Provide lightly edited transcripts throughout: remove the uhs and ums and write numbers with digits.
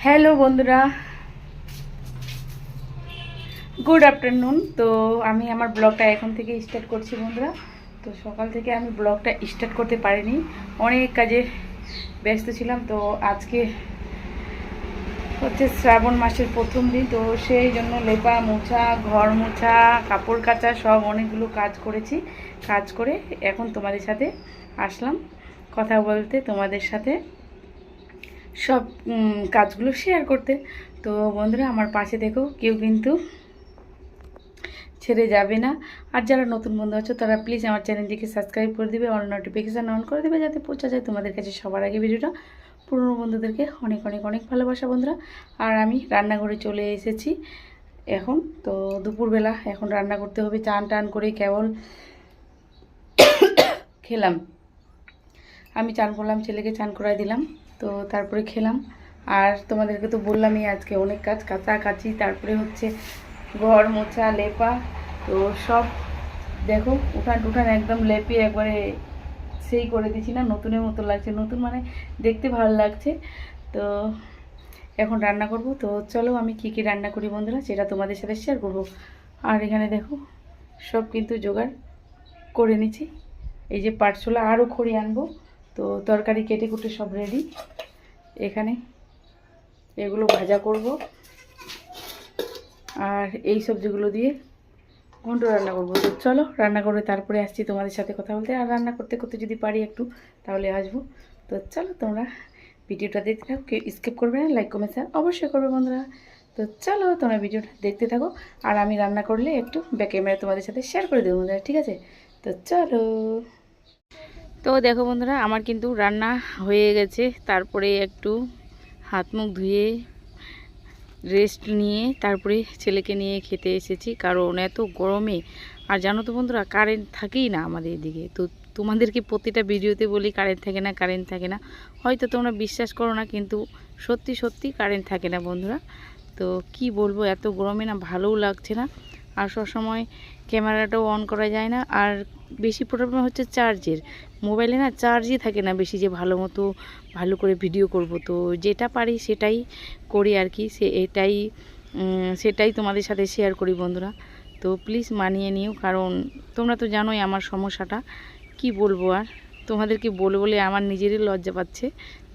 Hello বন্ধুরা, good afternoon. তো আমি আমার ব্লগটা এখন থেকে স্টার্ট করছি বন্ধুরা। তো সকাল থেকে আমি ব্লগটা স্টার্ট করতে পারিনি, অনেক কাজে ব্যস্ত ছিলাম। তো আজকে হচ্ছে শ্রাবণ মাসের প্রথম দিন, তো সেই জন্য লেপা মোছা, ঘর মোছা, কাপড় কাচা সব অনেকগুলো কাজ করেছি। কাজ করে এখন তোমাদের সাথে আসলাম কথা বলতে, তোমাদের সাথে সব কাজগুলো শেয়ার করতে। তো বন্ধুরা আমার পাশে দেখো, কেউ কিন্তু ছেড়ে যাবে না। আর যারা নতুন বন্ধু আছো তারা প্লিজ আমার চ্যানেলটিকে সাবস্ক্রাইব করে দিবে, অল নোটিফিকেশান অন করে দেবে, যাতে পৌঁছা যায় তোমাদের কাছে সবার আগে ভিডিওটা। পুরনো বন্ধুদেরকে অনেক অনেক অনেক ভালোবাসা বন্ধুরা। আর আমি রান্নাঘরে চলে এসেছি এখন। তো দুপুরবেলা এখন রান্না করতে হবে। চান টান করে কেবল খেলাম, আমি চান করলাম, ছেলেকে চান করাই দিলাম, তো তারপরে খেলাম। আর তোমাদেরকে তো বললামই আজকে অনেক কাজ, কাচাকাচি, তারপরে হচ্ছে ঘর মোছা, লেপা। তো সব দেখো উঠান টুঠান একদম লেপে একবারে সেই করে দিচ্ছি, না নতুনের মতো লাগছে, নতুন মানে দেখতে ভালো লাগছে। তো এখন রান্না করব। তো চলো আমি কি কি রান্না করি বন্ধুরা সেটা তোমাদের সাথে শেয়ার করব। আর এখানে দেখো সব কিন্তু জোগাড় করে নিচ্ছি। এই যে পাটছোলা, আরও খড়ি আনবো। তো তরকারি কেটে কুটে সব রেডি। এখানে এগুলো ভাজা করব, আর এই সবজিগুলো দিয়ে ঘন্ট রান্না করবো। তো চলো রান্না করে তারপরে আসছি তোমাদের সাথে কথা বলতে। আর রান্না করতে করতে যদি পারি একটু তাহলে আসবো। তো চলো তোমরা ভিডিওটা দেখতে থাকো, কেউ স্কিপ করবে না, লাইক কমেন্ট শেয়ার অবশ্যই করবে বন্ধুরা। তো চলো তোমরা ভিডিওটা দেখতে থাকো, আর আমি রান্না করলে একটু ব্যাক ক্যামেরা তোমাদের সাথে শেয়ার করে দেবো বন্ধুরা, ঠিক আছে? তো চলো। তো দেখো বন্ধুরা আমার কিন্তু রান্না হয়ে গেছে। তারপরে একটু হাত মুখ ধুয়ে রেস্ট নিয়ে তারপরে ছেলেকে নিয়ে খেতে এসেছি, কারণ এত গরমে। আর জানো তো বন্ধুরা কারেন্ট থাকেই না আমাদের এদিকে। তো তোমাদেরকে প্রতিটা ভিডিওতে বলি কারেন্ট থাকে না, কারেন্ট থাকে না। হয়তো তোমরা বিশ্বাস করো না, কিন্তু সত্যি সত্যি কারেন্ট থাকে না বন্ধুরা। তো কি বলবো, এত গরমে না ভালোও লাগছে না। আর সবসময় ক্যামেরাটাও অন করা যায় না। আর বেশি প্রবলেম হচ্ছে চার্জের। মোবাইলে না চার্জই থাকে না বেশি, যে ভালো মতো ভালো করে ভিডিও করব। তো যেটা পারি সেটাই করি আর কি, সেটাই তোমাদের সাথে শেয়ার করি বন্ধুরা। তো প্লিজ মানিয়ে নিও, কারণ তোমরা তো জানোই আমার সমস্যাটা। কি বলবো আর, তোমাদেরকে বলে বলে আমার নিজেরই লজ্জা পাচ্ছে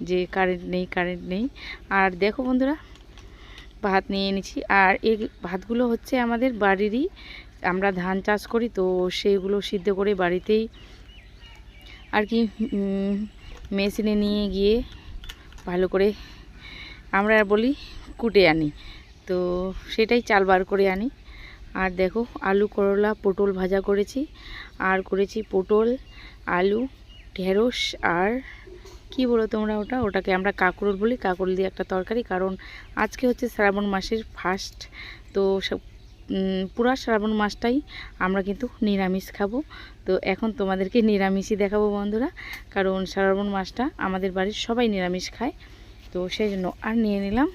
যে কারেন্ট নেই, কারেন্ট নেই। আর দেখো বন্ধুরা ভাত নিয়ে এনেছি। আর এই ভাতগুলো হচ্ছে আমাদের বাড়িরই, আমরা ধান চাষ করি, তো সেইগুলো সিদ্ধ করে বাড়িতেই আর কি মেশিনে নিয়ে গিয়ে ভালো করে আমরা বলি কুটে আনি। তো সেটাই চাল বার করে আনি। আর দেখো আলু, করলা, পটল ভাজা করেছি। আর করেছি পটল, আলু, ঢেঁড়স, আর কি বলো তোমরা ওটাকে আমরা কাঁকরোল বলি, কাঁকরোল দিয়ে একটা তরকারি। কারণ আজকে হচ্ছে শ্রাবণ মাসের ফার্স্ট। তো পুরা শ্রাবণ মাসটাই আমরা কিন্তু নিরামিষ খাবো। তো এখন তোমাদেরকে নিরামিষই দেখাবো বন্ধুরা, কারণ শ্রাবণ মাসটা আমাদের বাড়ির সবাই নিরামিষ খায়। তো সেই জন্য আর নিয়ে নিলাম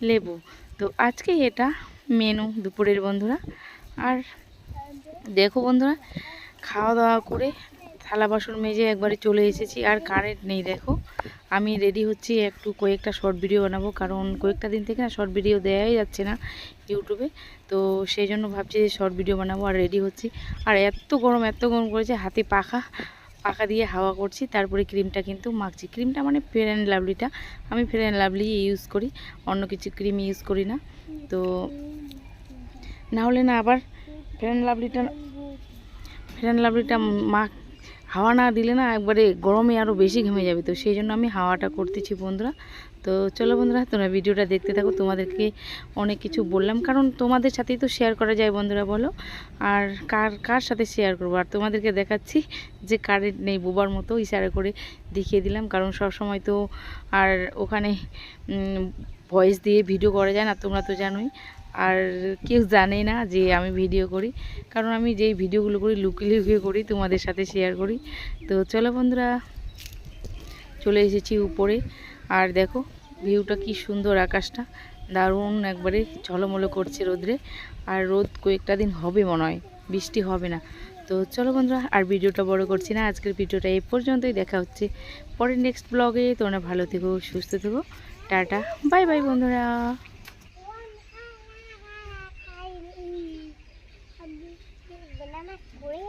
লেবু। তো আজকে এটা মেনু দুপুরের বন্ধুরা। আর দেখো বন্ধুরা খাওয়া দাওয়া করে থালা বাসন মেজে একবারে চলে এসেছি। আর কারেন্ট নেই। দেখো আমি রেডি হচ্ছি, একটু কয়েকটা শর্ট ভিডিও বানাবো, কারণ কয়েকটা দিন থেকে না শর্ট ভিডিও দেওয়াই যাচ্ছে না ইউটিউবে। তো সেই জন্য ভাবছি যে শর্ট ভিডিও বানাবো। আর রেডি হচ্ছি। আর এত গরম করেছে, হাতে পাখা দিয়ে হাওয়া করছি। তারপরে ক্রিমটা কিন্তু মাখছি। ক্রিমটা মানে ফেয়ার অ্যান্ড লাভলিটা, আমি ফেয়ার অ্যান্ড লাভলি ইউজ করি, অন্য কিছু ক্রিম ইউজ করি না। তো না হলে না আবার ফেয়ার অ্যান্ড লাভলিটা হাওয়া না দিলে না একবারে গরমে আরও বেশি ঘেমে যাবে। তো সেই জন্য আমি হাওয়াটা করতেছি বন্ধুরা। তো চলো বন্ধুরা তোমরা ভিডিওটা দেখতে থাকো। তোমাদেরকে অনেক কিছু বললাম, কারণ তোমাদের সাথেই তো শেয়ার করা যায় বন্ধুরা, বলো। আর কার সাথে শেয়ার করবো। আর তোমাদেরকে দেখাচ্ছি যে কারেন্ট নেই, বোবার মতো ইশারা করে দেখিয়ে দিলাম, কারণ সব সময় তো আর ওখানে ভয়েস দিয়ে ভিডিও করা যায় না, তোমরা তো জানোই। আর কেউ জানে না যে আমি ভিডিও করি, কারণ আমি যেই ভিডিওগুলো করি লুকিয়ে লুকিয়ে করি, তোমাদের সাথে শেয়ার করি। তো চলো বন্ধুরা চলে এসেছি উপরে। আর দেখো ভিউটা কি সুন্দর, আকাশটা দারুণ একবারে ঝলমলো করছে রোদ্রে। আর রোদ কয়েকটা দিন হবে মনে হয়, বৃষ্টি হবে না। তো চলো বন্ধুরা আর ভিডিওটা বড় করছি না, আজকের ভিডিওটা এই পর্যন্তই। দেখা হচ্ছে পরের নেক্সট ব্লগে। তোমরা ভালো থেকো, সুস্থ থেকো, টাটা, বাই বাই বন্ধুরা। বেলা না করে